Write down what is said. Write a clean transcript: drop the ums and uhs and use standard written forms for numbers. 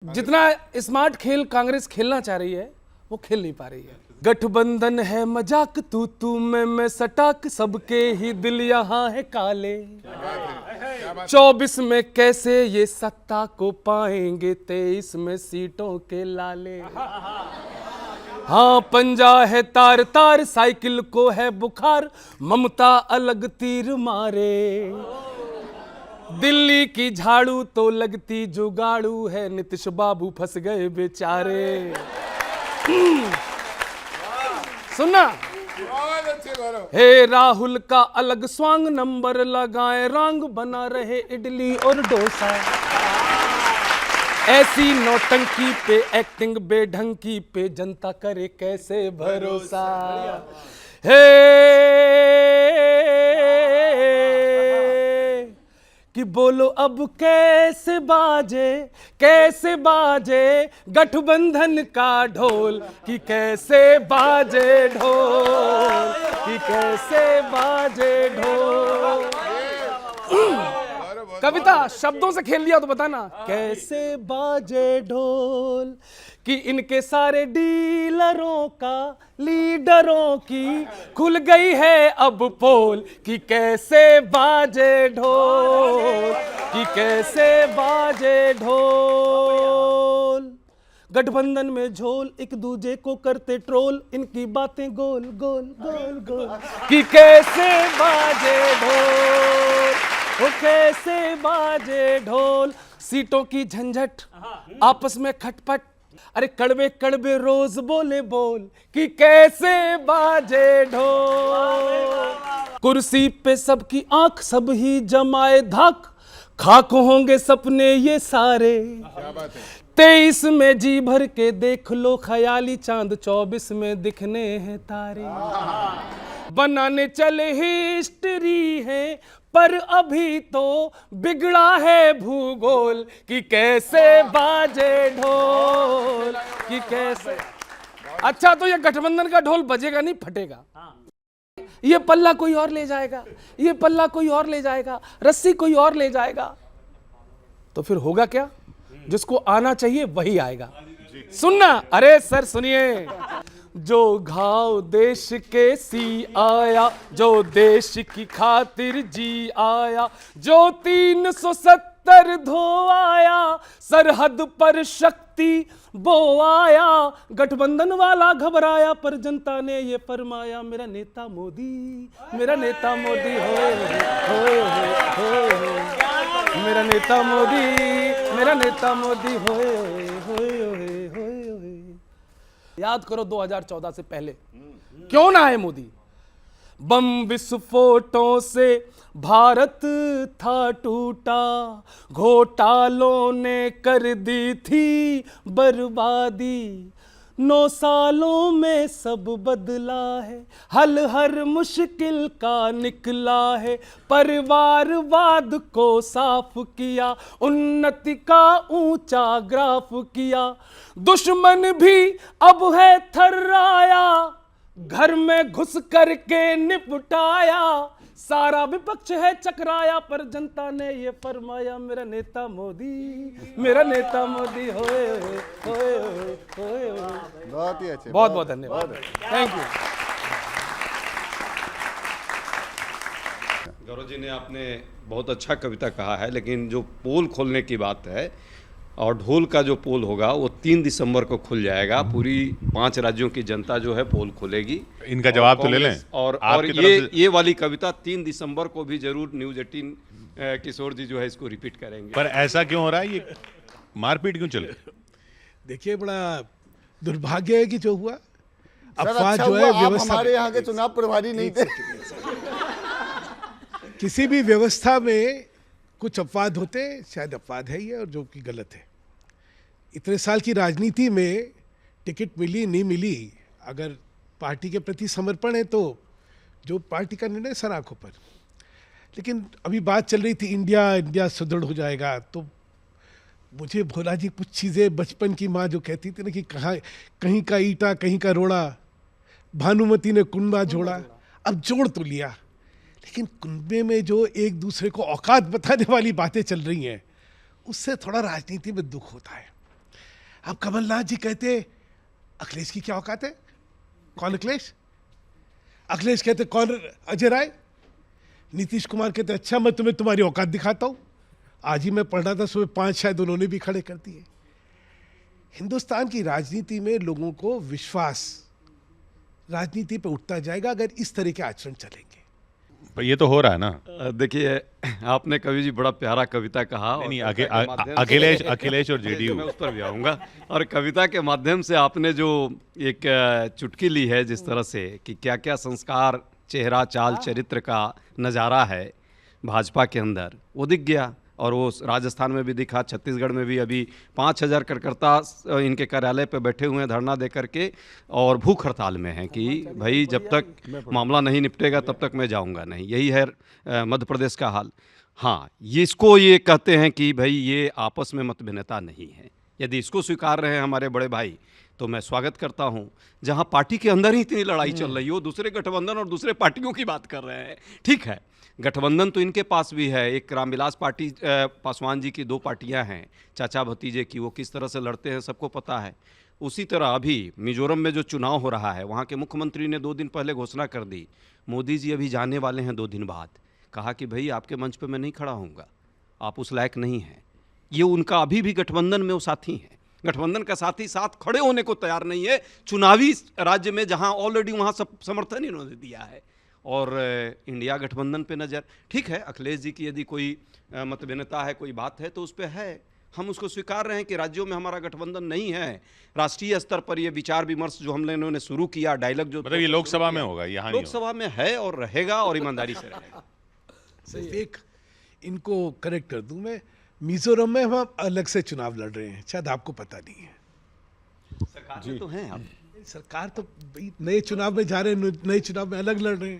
जितना स्मार्ट खेल कांग्रेस खेलना चाह रही है वो खेल नहीं पा रही है। गठबंधन है मजाक, तू मैं सटाक, सबके ही दिल यहाँ है काले। 24 में कैसे ये सत्ता को पाएंगे, 23 में सीटों के लाले। हाँ पंजा है तार तार, साइकिल को है बुखार, ममता अलग तीर मारे। दिल्ली की झाड़ू तो लगती जुगाड़ू है, नीतीश बाबू फंस गए बेचारे। सुनना, हे राहुल का अलग स्वांग, नंबर लगाए रंग, बना रहे इडली और डोसा। ऐसी नौटंकी पे, एक्टिंग बेढंगी पे, जनता करे कैसे भरोसा। हे कि बोलो अब कैसे बाजे गठबंधन का ढोल, कि कैसे बाजे ढोल, कि कैसे बाजे ढोल। कविता शब्दों से खेल लिया तो बताना, कैसे बाजे ढोल, कि इनके सारे डीलरों का, लीडरों की खुल गई है अब पोल, कि कैसे बाजे ढोल, कि कैसे बाजे ढोल। गठबंधन में झोल, एक दूजे को करते ट्रोल, इनकी बातें गोल गोल गोल गोल, कि कैसे बाजे ढोल, वो कैसे बाजे ढोल। सीटों की झंझट, आपस में खटपट, अरे कड़वे कड़वे रोज बोले बोल, कि कैसे बाजे ढोल। कुर्सी पे सबकी आंख, सब ही जमाए धाक, खाक होंगे सपने ये सारे। 23 में जी भर के देख लो ख्याली चांद, 24 में दिखने हैं तारे। बनाने चले हिस्ट्री है, पर अभी तो बिगड़ा है भूगोल, कि कैसे बाजे ढोल, कि कैसे। अच्छा तो ये गठबंधन का ढोल बजेगा नहीं, फटेगा। ये पल्ला कोई और ले जाएगा, ये पल्ला कोई और ले जाएगा, रस्सी कोई और ले जाएगा, तो फिर होगा क्या? जिसको आना चाहिए वही आएगा। सुनना, अरे सर सुनिए। जो घाव देश के सी आया, जो देश की खातिर जी आया, जो 370 धो आया, सरहद पर शक्ति वो आया। गठबंधन वाला घबराया, पर जनता ने ये फरमाया, मेरा नेता मोदी, मेरा नेता मोदी हो, मेरा नेता मोदी, मेरा नेता मोदी हो। याद करो 2014 से पहले क्यों ना आए मोदी। बम विस्फोटों से भारत था टूटा, घोटालों ने कर दी थी बर्बादी। 9 सालों में सब बदला है, हल हर मुश्किल का निकला है। परिवारवाद को साफ किया, उन्नति का ऊंचा ग्राफ किया। दुश्मन भी अब है थर्राया, घर में घुस करके निपटाया। सारा विपक्ष है चकराया, पर जनता ने ये फरमाया, मेरा नेता मोदी, मेरा नेता मोदी होए होए होए। बहुत ही अच्छे, बहुत बहुत धन्यवाद, थैंक यू। गौरव जी ने आपने बहुत अच्छा कविता कहा है, लेकिन जो पोल खोलने की बात है और ढोल का जो पोल होगा वो 3 दिसंबर को खुल जाएगा। पूरी 5 राज्यों की जनता जो है पोल खोलेगी। इनका जवाब तो ले लें। और ये वाली कविता 3 दिसंबर को भी जरूर न्यूज़ 18 किशोर जी जो है इसको रिपीट करेंगे। पर ऐसा क्यों हो रहा है, ये मारपीट क्यों चले? देखिए बड़ा दुर्भाग्य है कि जो हुआ अफवाह जो है व्यवस्था, हमारे यहाँ के चुनाव प्रभारी नहीं थे। किसी भी व्यवस्था में कुछ अपवाद होते, शायद अपवाद है ये, और जो कि गलत है। इतने साल की राजनीति में टिकट मिली नहीं मिली, अगर पार्टी के प्रति समर्पण है तो जो पार्टी का निर्णय सर आंखों पर। लेकिन अभी बात चल रही थी इंडिया सुदृढ़ हो जाएगा, तो मुझे भोला जी कुछ चीज़ें बचपन की माँ जो कहती थी ना कि कहीं का ईटा कहीं का रोड़ा, भानुमति ने कुंबा जोड़ा। अब जोड़ तो लिया, लेकिन कुंबे में जो एक दूसरे को औकात बताने वाली बातें चल रही हैं, उससे थोड़ा राजनीति में दुख होता है। अब कमलनाथ जी कहते अखिलेश की क्या औकात है? कौन अखिलेश? अखिलेश कहते कौन अजय राय? नीतीश कुमार कहते अच्छा मैं तुम्हें तुम्हारी औकात दिखाता हूं। आज ही मैं पढ़ रहा था सुबह 5 शायद उन्होंने भी खड़े कर दिए। हिंदुस्तान की राजनीति में लोगों को विश्वास राजनीति पे उठता जाएगा अगर इस तरह के आचरण चलेंगे। पर ये तो हो रहा है ना। देखिए, आपने कवि जी बड़ा प्यारा कविता कहा। नहीं, और कविता के माध्यम से- अखिलेश और जेडीयू। मैं उस पर भी आऊँगा। और कविता के माध्यम से आपने जो एक चुटकी ली है जिस तरह से कि क्या क्या संस्कार, चेहरा, चाल, चरित्र का नज़ारा है भाजपा के अंदर, वो दिख गया। और वो राजस्थान में भी दिखा, छत्तीसगढ़ में भी अभी 5,000 कार्यकर्ता इनके कार्यालय पे बैठे हुए हैं धरना दे करके और भूख हड़ताल में हैं कि भाई जब तक मामला नहीं निपटेगा तब तक मैं जाऊंगा नहीं। यही है मध्य प्रदेश का हाल। हाँ, ये इसको ये कहते हैं कि भाई ये आपस में मतभिन्नता नहीं है। यदि इसको स्वीकार रहे हैं हमारे बड़े भाई तो मैं स्वागत करता हूं। जहां पार्टी के अंदर ही इतनी लड़ाई चल रही हो, दूसरे गठबंधन और दूसरे पार्टियों की बात कर रहे हैं। ठीक है, गठबंधन तो इनके पास भी है। एक रामविलास पार्टी, पासवान जी की 2 पार्टियां हैं चाचा भतीजे की, वो किस तरह से लड़ते हैं सबको पता है। उसी तरह अभी मिजोरम में जो चुनाव हो रहा है, वहाँ के मुख्यमंत्री ने 2 दिन पहले घोषणा कर दी, मोदी जी अभी जाने वाले हैं 2 दिन बाद। कहा कि भाई आपके मंच पे मैं नहीं खड़ा होऊंगा, आप उस लायक नहीं हैं। ये उनका अभी भी गठबंधन में वो साथी हैं। गठबंधन का साथी साथ खड़े होने को तैयार नहीं है चुनावी राज्य में, जहां ऑलरेडी वहां सब समर्थन इन्होंने दिया है। और इंडिया गठबंधन पे नज़र। ठीक है, अखिलेश जी की यदि कोई मतभिन्नता है, कोई बात है तो उस पर है, हम उसको स्वीकार रहे हैं कि राज्यों में हमारा गठबंधन नहीं है। राष्ट्रीय स्तर पर ये विचार विमर्श जो हम लोगों ने शुरू किया, डायलॉग जो मतलब ये लोकसभा में होगा, यहाँ नहीं लोकसभा में है और रहेगा और ईमानदारी से रहेगा। सिर्फ एक इनको करेक्ट कर दूं मैं, मिजोरम में हम अलग से चुनाव लड़ रहे हैं, शायद आपको पता नहीं है। सरकार में तो हैं आप। सरकार तो भाई नए चुनाव में जा रहे हैं, नए चुनाव में अलग लड़ रहे हैं।